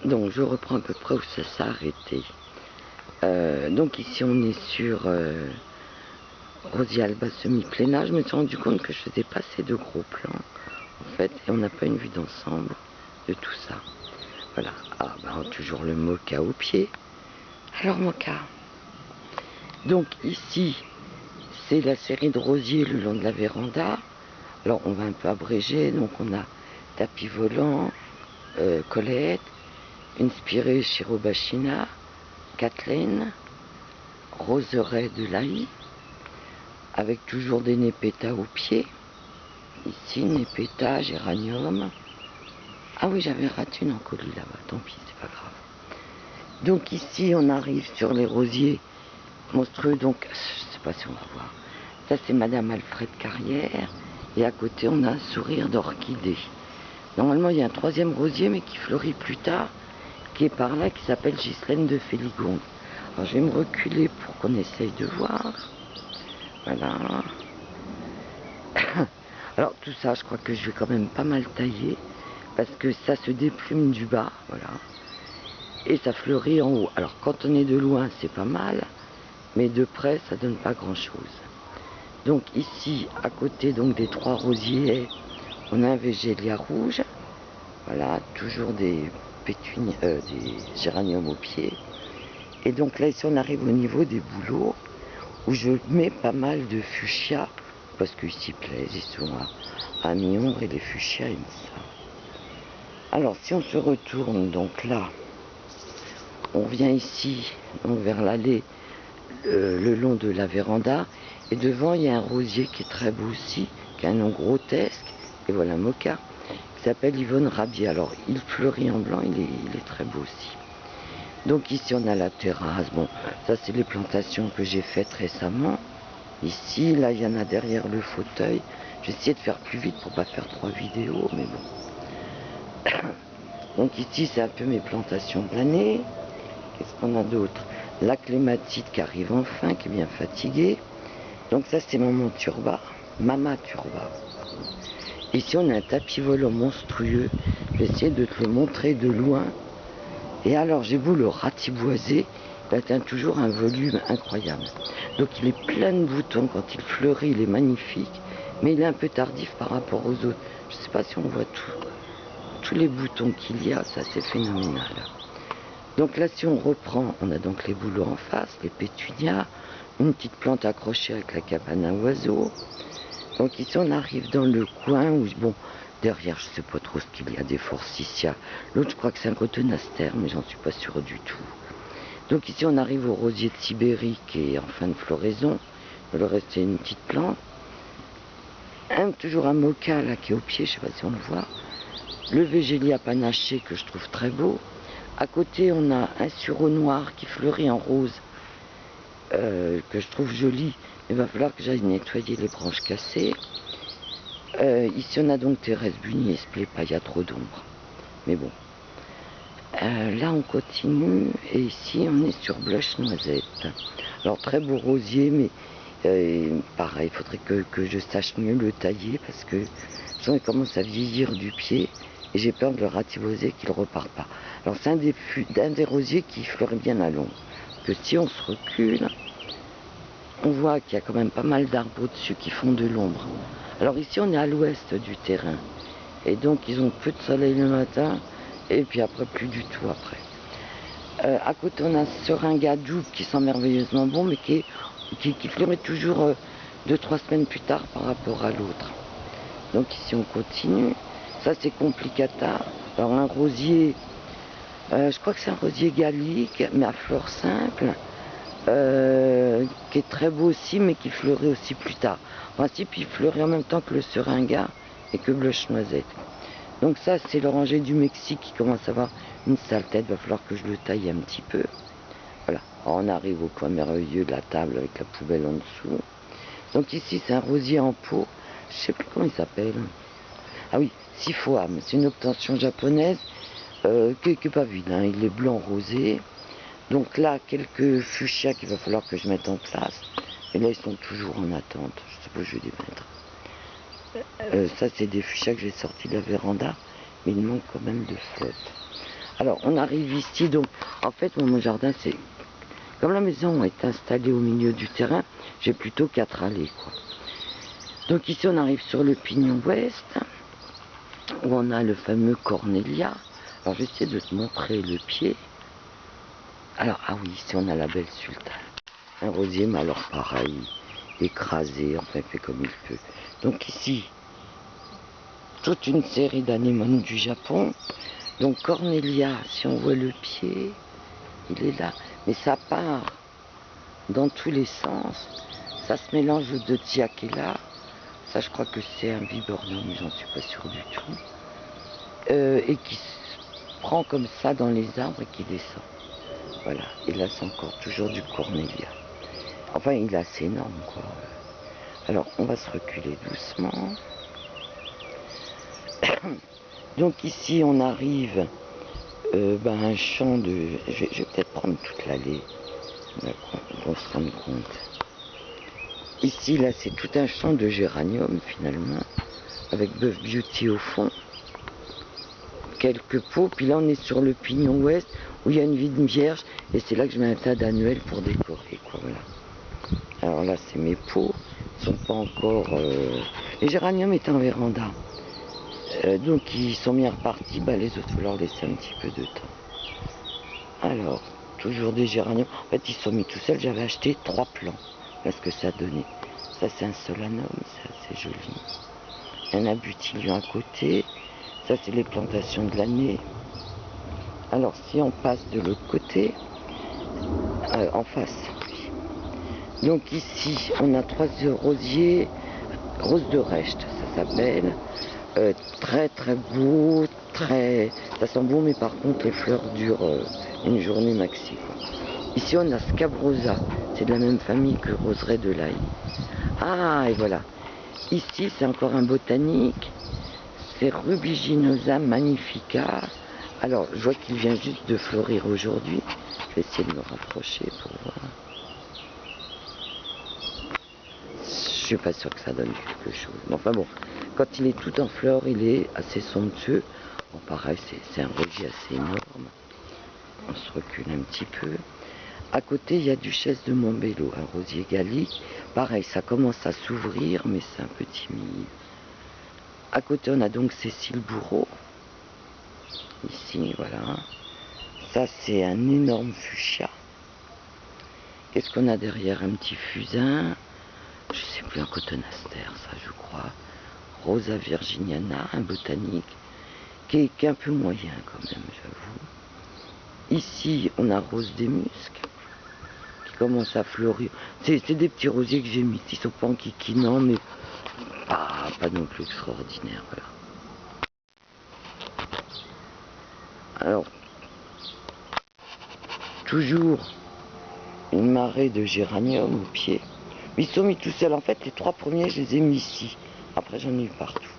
Donc je reprends à peu près où ça s'est arrêté. Donc ici on est sur Rosier Alba semi-plénat. Je me suis rendu compte que je faisais pas assez de gros plans en fait, et on n'a pas une vue d'ensemble de tout ça. Voilà. Ah ben toujours le moka au pied. Alors moka. Donc ici c'est la série de rosiers le long de la véranda. Alors on va un peu abréger, donc on a tapis volant, Colette, une spirée Chirobachina, Kathleen, roseraie de l'ail, avec toujours des népétas au pied. Ici, népétas, géranium. Ah oui, j'avais raté une encolie là-bas, tant pis, c'est pas grave. Donc ici, on arrive sur les rosiers monstrueux, donc je sais pas si on va voir. Ça, c'est Madame Alfred Carrière, et à côté, on a un sourire d'orchidée. Normalement, il y a un troisième rosier, mais qui fleurit plus tard, qui est par là, qui s'appelle Ghislaine de Féligonde. Alors, je vais me reculer pour qu'on essaye de voir. Voilà. Alors, tout ça, je crois que je vais quand même pas mal tailler, parce que ça se déplume du bas, voilà. Et ça fleurit en haut. Alors, quand on est de loin, c'est pas mal, mais de près, ça donne pas grand-chose. Donc, ici, à côté donc des trois rosiers, on a un végélia rouge. Voilà, toujours des des géraniums au pied. Et donc là, ici, on arrive au niveau des bouleaux, où je mets pas mal de fuchsia, parce qu'ils s'y plaisent, ils sont à mi-ombre, et les fuchsias aiment ça. Alors, si on se retourne, donc là, on vient ici, donc vers l'allée, le long de la véranda, et devant, il y a un rosier qui est très beau aussi, qui a un nom grotesque, et voilà, moka, qui s'appelle Yvonne Rabier. Alors, il fleurit en blanc, il est très beau aussi. Donc ici, on a la terrasse. Bon, ça, c'est les plantations que j'ai faites récemment. Ici, là, il y en a derrière le fauteuil. J'ai essayé de faire plus vite pour pas faire 3 vidéos, mais bon. Donc ici, c'est un peu mes plantations de l'année. Qu'est-ce qu'on a d'autre? La clématite qui arrive enfin, qui est bien fatiguée. Donc ça, c'est Maman Turba. Mama Turba. Ici, on a un tapis volant monstrueux. Je vais essayer de te le montrer de loin. Et alors, j'ai beau le ratiboiser, il atteint toujours un volume incroyable. Donc, il est plein de boutons. Quand il fleurit, il est magnifique. Mais il est un peu tardif par rapport aux autres. Je ne sais pas si on voit tous les boutons qu'il y a. Ça, c'est phénoménal. Donc là, si on reprend, on a donc les bouleaux en face, les pétunias, une petite plante accrochée avec la cabane à oiseaux. Donc ici, on arrive dans le coin où, bon, derrière, je ne sais pas trop ce qu'il y a, des forsythias. L'autre, je crois que c'est un cotonaster, mais j'en suis pas sûre du tout. Donc ici, on arrive au rosier de Sibérie qui est en fin de floraison. Le reste, c'est une petite plante. Toujours un moka, là, qui est au pied, je ne sais pas si on le voit. Le végélia panaché, que je trouve très beau. À côté, on a un sureau noir qui fleurit en rose, que je trouve joli. Il va falloir que j'aille nettoyer les branches cassées. Ici, on a donc Thérèse Bunier, il se plaît pas, il y a trop d'ombre. Mais bon. Là, on continue. Et ici, on est sur Blush Noisette. Alors, très beau rosier, mais pareil, il faudrait que je sache mieux le tailler parce que je sens qu'il commence à vieillir du pied. Et j'ai peur de le ratiboiser qu'il ne repart pas. Alors, c'est un des rosiers qui fleurit bien à l'ombre. Que si on se recule, on voit qu'il y a quand même pas mal d'arbres au-dessus qui font de l'ombre. Alors ici, on est à l'ouest du terrain. Et donc, ils ont peu de soleil le matin, et puis après, plus du tout après. À côté, on a Seringa double qui sent merveilleusement bon, mais qui fleurit toujours 2-3 semaines plus tard par rapport à l'autre. Donc ici, on continue. Ça, c'est complicata. Alors, un rosier, je crois que c'est un rosier gallique, mais à fleurs simples. Qui est très beau aussi, mais qui fleurit aussi plus tard. En principe, il fleurit en même temps que le seringa et que Blush Noisette. Donc ça, c'est l'oranger du Mexique qui commence à avoir une sale tête. Il va falloir que je le taille un petit peu. Voilà. Alors, on arrive au coin merveilleux de la table avec la poubelle en dessous. Donc ici, c'est un rosier en pot. Je sais plus comment il s'appelle. Ah oui, Sifoam. C'est une obtention japonaise qui n'est pas vide. Hein. Il est blanc rosé. Donc là, quelques fuchsias qu'il va falloir que je mette en place. Et là, ils sont toujours en attente. Je sais pas où je vais les mettre. Ça, c'est des fuchsias que j'ai sortis de la véranda. Mais il manque quand même de flotte. Alors, on arrive ici, donc, en fait, mon jardin, c'est... Comme la maison est installée au milieu du terrain, j'ai plutôt 4 allées, quoi. Donc ici, on arrive sur le pignon ouest, où on a le fameux Cornelia. Alors, je vais essayer de te montrer le pied. Alors, ah oui, ici, on a la belle sultane. Un rosier, mais alors pareil, écrasé, enfin, fait comme il peut. Donc ici, toute une série d'anémones du Japon. Donc Cornelia, si on voit le pied, il est là. Mais ça part dans tous les sens. Ça se mélange de Diakela. Ça, je crois que c'est un viburnum, mais j'en suis pas sûre du tout. Et qui se prend comme ça dans les arbres et qui descend. Voilà. Et là, c'est encore toujours du Cornelia. Enfin, il est assez énorme, quoi. Alors, on va se reculer doucement. Donc ici, on arrive à un champ de... Je vais peut-être prendre toute l'allée, pour se rendre compte. Ici, là, c'est tout un champ de géranium, finalement, avec Buff Beauty au fond. Quelques pots, puis là, on est sur le pignon ouest, où il y a une vigne vierge, et c'est là que je mets un tas d'annuels pour décorer, quoi, voilà. Alors là, c'est mes pots, ils sont pas encore... Les géraniums est en véranda. Donc ils sont bien repartis, les autres, il va leur laisser un petit peu de temps. Alors, toujours des géraniums. En fait, ils sont mis tout seuls, j'avais acheté 3 plants. Parce que ça donnait. Ça, c'est un solanum, c'est assez joli. Un abutylium à côté. Ça, c'est les plantations de l'année. Alors, si on passe de l'autre côté, en face. Donc ici, on a 3 rosiers, rose de Recht, ça s'appelle. Très très beau, ça sent bon, mais par contre les fleurs durent une journée maxi. Ici on a Scabrosa, c'est de la même famille que Roseraie de l'Ail. Ah, et voilà. Ici c'est encore un botanique, c'est Rubiginosa magnifica. Alors je vois qu'il vient juste de fleurir aujourd'hui. Je vais essayer de me rapprocher pour voir. Je suis pas sûre que ça donne quelque chose. Mais enfin bon, quand il est tout en fleurs, il est assez somptueux. Bon, pareil, c'est un rosier assez énorme. On se recule un petit peu. À côté, il y a Duchesse de Montbello, un rosier gallique. Pareil, ça commence à s'ouvrir, mais c'est un peu timide. À côté, on a donc Cécile Bourreau. Ici, voilà. Ça, c'est un énorme fuchsia. Qu'est-ce qu'on a derrière? Un petit fusain. Je sais plus, un cotonaster, ça, je crois. Rosa virginiana, un botanique, qui est un peu moyen quand même, j'avoue. Ici, on a Rose des Muscs, qui commence à fleurir. C'est des petits rosiers que j'ai mis, ils sont pas enquiquinants, mais pas non plus extraordinaires, voilà. Alors, toujours une marée de géranium au pied. Ils sont mis tout seuls. En fait, les 3 premiers, je les ai mis ici. Après, j'en ai eu partout.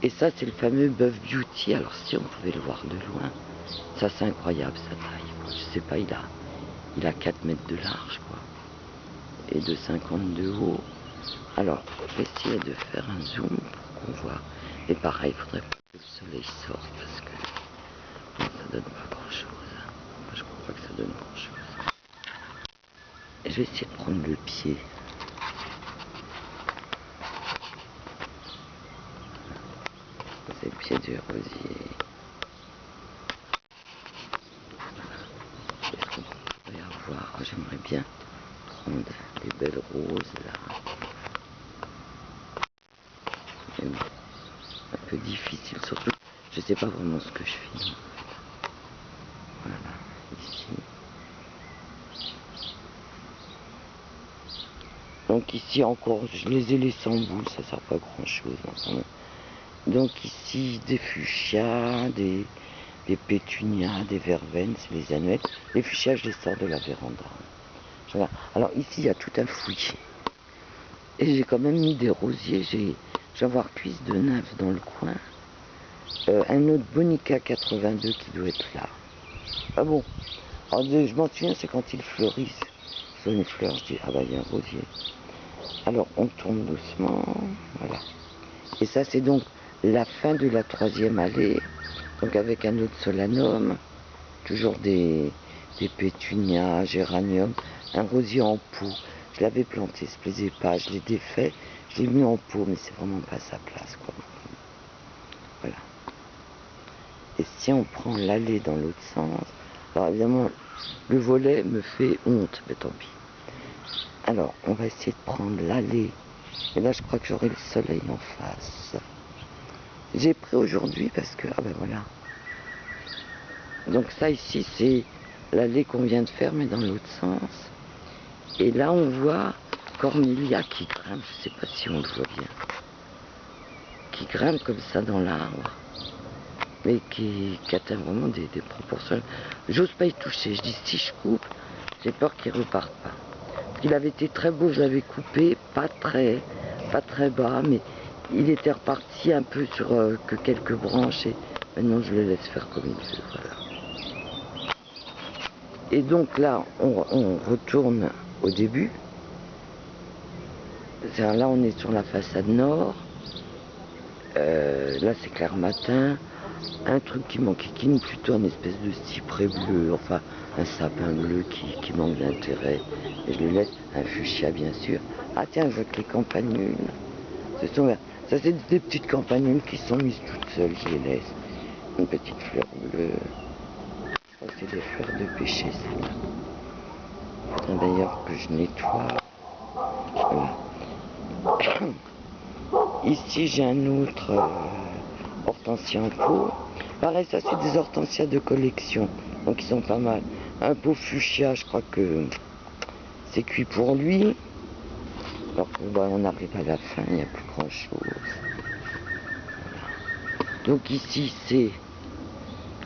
Et ça, c'est le fameux Buff Beauty. Alors, si on pouvait le voir de loin, ça, c'est incroyable, sa taille. Je sais pas, il a 4 mètres de large, quoi. Et de 50 de haut. Alors, je vais essayer de faire un zoom pour qu'on voit. Et pareil, il faudrait pas que le soleil sorte parce que bon, ça donne pas grand chose. Moi, je crois pas que ça donne grand chose. Et je vais essayer de prendre le pied. C'est le pied du rosier. Qu'est-ce qu'on pourrait avoir? J'aimerais bien prendre des belles roses là. Mais bon, un peu difficile, surtout je sais pas vraiment ce que je fais. En fait. Voilà, ici. Donc ici encore, je les ai laissés en boule, ça sert pas à grand chose. Enfin, donc ici des fuchsias, des pétunias, des verveines, c'est les annuelles. Les fuchsias, je les sors de la véranda. Voilà. Alors ici, il y a tout un fouillis. Et j'ai quand même mis des rosiers. Je vais avoir cuisse de nymphe dans le coin. Un autre Bonica 82 qui doit être là. Ah bon. Alors, je m'en souviens, c'est quand ils fleurissent. Sur une fleur, je dis, ah bah il y a un rosier. Alors on tourne doucement. Voilà. Et ça, c'est donc la fin de la 3e allée. Donc avec un autre solanum, toujours des pétunias, géraniums, un rosier en pot. Je l'avais planté, ça ne plaisait pas, je l'ai défait, je l'ai mis en pot, mais c'est vraiment pas à sa place, quoi. Voilà. Et si on prend l'allée dans l'autre sens, alors évidemment, le volet me fait honte, mais tant pis. Alors, on va essayer de prendre l'allée. Et là, je crois que j'aurai le soleil en face. J'ai pris aujourd'hui parce que, ah ben voilà. Donc ça ici, c'est l'allée qu'on vient de faire, mais dans l'autre sens. Et là, on voit Cornelia qui grimpe, je sais pas si on le voit bien. Qui grimpe comme ça dans l'arbre. Mais qui atteint vraiment des proportions. J'ose pas y toucher. Je dis, si je coupe, j'ai peur qu'il reparte pas. Il avait été très beau, je l'avais coupé, pas très bas, mais il était reparti un peu sur que quelques branches et maintenant je le laisse faire comme il veut, voilà. Et donc là, on retourne au début. Là, on est sur la façade nord. Là, c'est clair matin. Un truc qui m'enquiquine plutôt, une espèce de cyprès bleu, enfin un sapin bleu qui manque d'intérêt. Et je le laisse, un fuchsia bien sûr. Ah tiens, je vois que les campanules, ça c'est des petites campanules qui sont mises toutes seules, je les laisse. Une petite fleur bleue. Ça c'est des fleurs de pêcher, celle-là. D'ailleurs que je nettoie. Voilà. Ici j'ai un autre hortensia en pot. Pareil, ça c'est des hortensias de collection, donc ils sont pas mal. Un pot fuchsia, je crois que c'est cuit pour lui. Alors que bah, on arrive à la fin, il n'y a plus grand chose. Voilà. Donc ici c'est...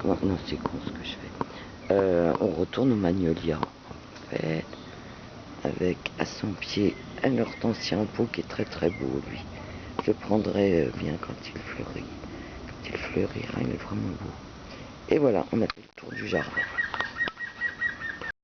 Non, c'est con ce que je fais. On retourne au magnolia, en fait, avec à son pied un hortensia en pot qui est très très beau, lui. Je le prendrai bien quand il fleurit. Quand il fleurira, il est vraiment beau. Et voilà, on a fait le tour du jardin.